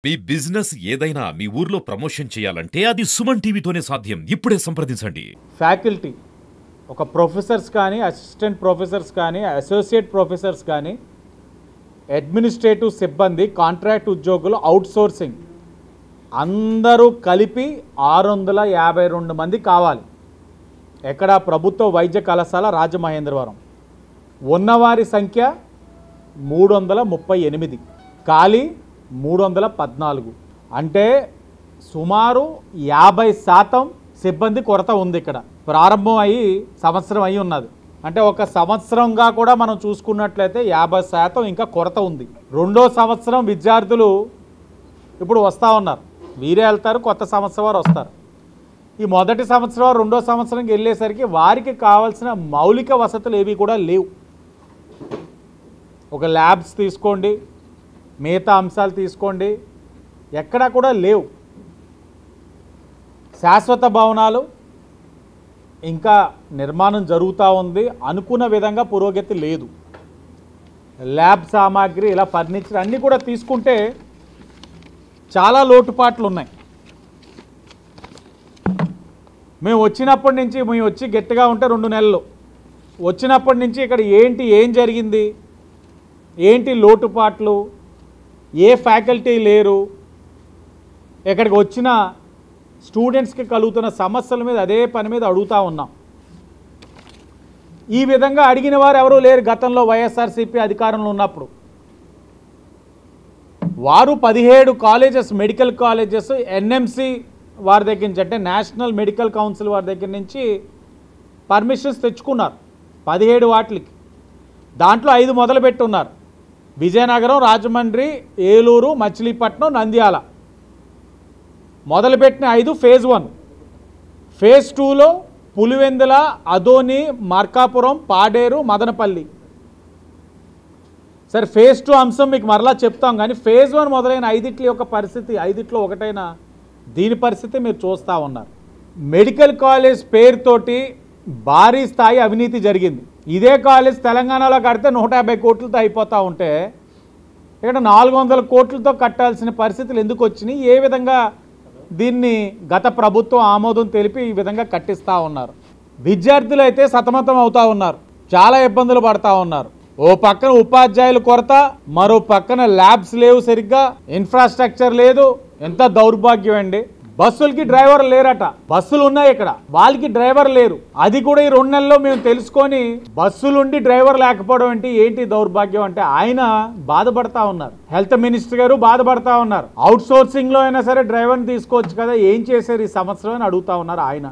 మీ business ఏదైనా మీ ఊర్లో promotion చేయాలంటే అది సుమన్ టీవీతోనే సాధ్యం. ఇప్పుడే సంప్రదించండి. ఫ్యాకల్టీ ఒక ప్రొఫెసర్స్ కానీ, అసిస్టెంట్ ప్రొఫెసర్స్ కానీ, అసోసియేట్ ప్రొఫెసర్స్ కానీ, అడ్మినిస్ట్రేటివ్ సిబ్బంది, కాంట్రాక్ట్ ఉద్యోగులు, అవుట్సోర్సింగ్ అందరూ కలిపి 652 మంది కావాలి. ఎక్కడ? ప్రభుత్వ వైద్య కళాశాల రాజమహేంద్రవరం. ఉన్నవారి సంఖ్య 338, ఖాళీ 314. అంటే సుమారు 50% సిబ్బంది కొరత ఉంది. ఇక్కడ ప్రారంభం అయ్యి సంవత్సరం అయి ఉన్నది. అంటే ఒక సంవత్సరంగా కూడా మనం చూసుకున్నట్లయితే 50% ఇంకా కొరత ఉంది. రెండో సంవత్సరం విద్యార్థులు ఇప్పుడు వస్తూ ఉన్నారు. వీరే వెళ్తారు, కొత్త సంవత్సరం వారు వస్తారు. ఈ మొదటి సంవత్సరం రెండో సంవత్సరంకి వెళ్ళేసరికి వారికి కావాల్సిన మౌలిక వసతులు ఏవి కూడా లేవు. ఒక ల్యాబ్స్ తీసుకోండి, మిగతా అంశాలు తీసుకోండి, ఎక్కడా కూడా లేవు. శాశ్వత భవనాలు ఇంకా నిర్మాణం జరుగుతూ ఉంది, అనుకున్న విధంగా పురోగతి లేదు. ల్యాబ్ సామాగ్రి, ఇలా ఫర్నిచర్ అన్నీ కూడా తీసుకుంటే చాలా లోటుపాట్లు ఉన్నాయి. మేము వచ్చినప్పటి నుంచి, మేము వచ్చి గట్టిగా ఉంటే 2 నెలలు వచ్చినప్పటి నుంచి ఇక్కడ ఏం జరిగింది, ఏంటి లోటుపాట్లు, ఏ ఫ్యాకల్టీ లేరు, ఇక్కడికి వచ్చిన స్టూడెంట్స్కి కలుగుతున్న సమస్యల మీద అదే పని మీద అడుగుతూ ఉన్నాం. ఈ విధంగా అడిగిన వారు ఎవరూ లేరు. గతంలో వైఎస్ఆర్సీపీ అధికారంలో ఉన్నప్పుడు వారు 17 కాలేజెస్, మెడికల్ కాలేజెస్ ఎన్ఎంసి వారి దగ్గర నుంచి, అంటే నేషనల్ మెడికల్ కౌన్సిల్ వారి దగ్గర నుంచి పర్మిషన్స్ తెచ్చుకున్నారు 17 వాటికి. దాంట్లో 5 మొదలుపెట్టున్నారు. విజయనగరం, రాజమండ్రి, ఏలూరు, మచిలీపట్నం, నంద్యాల మొదలుపెట్టిన 5 ఫేజ్ 1. ఫేజ్ 2లో పులివెందుల, అదోని, మార్కాపురం, పాడేరు, మదనపల్లి. సరే, ఫేజ్ 2 అంశం మీకు మరలా చెప్తాం. కానీ ఫేజ్ 1 మొదలైన 5 యొక్క పరిస్థితి, 5లో ఒకటైన దీని పరిస్థితి మీరు చూస్తూ ఉన్నారు. మెడికల్ కాలేజ్ పేరుతోటి భారీ స్థాయి అవినీతి జరిగింది. ఇదే కాలేజ్ తెలంగాణలో కడితే 150 కోట్లతో అయిపోతూ ఉంటే ఇక్కడ 400 కోట్లతో కట్టాల్సిన పరిస్థితులు ఎందుకు వచ్చినాయి? ఏ విధంగా దీన్ని గత ప్రభుత్వం ఆమోదం తెలిపి ఈ విధంగా కట్టిస్తూ ఉన్నారు? విద్యార్థులు అయితే సతమతం అవుతూ ఉన్నారు, చాలా ఇబ్బందులు పడుతూ ఉన్నారు. ఓ పక్కన ఉపాధ్యాయుల కొరత, మరో పక్కన ల్యాబ్స్ లేవు, సరిగ్గా ఇన్ఫ్రాస్ట్రక్చర్ లేదు. ఎంత దౌర్భాగ్యం అండి. బస్సులకి డ్రైవర్ లేరట. బస్సులు ఉన్నాయి ఇక్కడ, వాళ్ళకి డ్రైవర్ లేరు. అది కూడా ఈ 2 నెలల్లో మేము తెలుసుకొని బస్సులుండి డ్రైవర్ లేకపోవడం ఏంటి దౌర్భాగ్యం అంటే ఆయన బాధపడతా ఉన్నారు. హెల్త్ మినిస్టర్ గారు బాధపడతా ఉన్నారు. అవుట్ సోర్సింగ్ లో అయినా సరే డ్రైవర్ని తీసుకోవచ్చు కదా, ఏం చేశారు ఈ సంవత్సరం అని అడుగుతా ఉన్నారు ఆయన.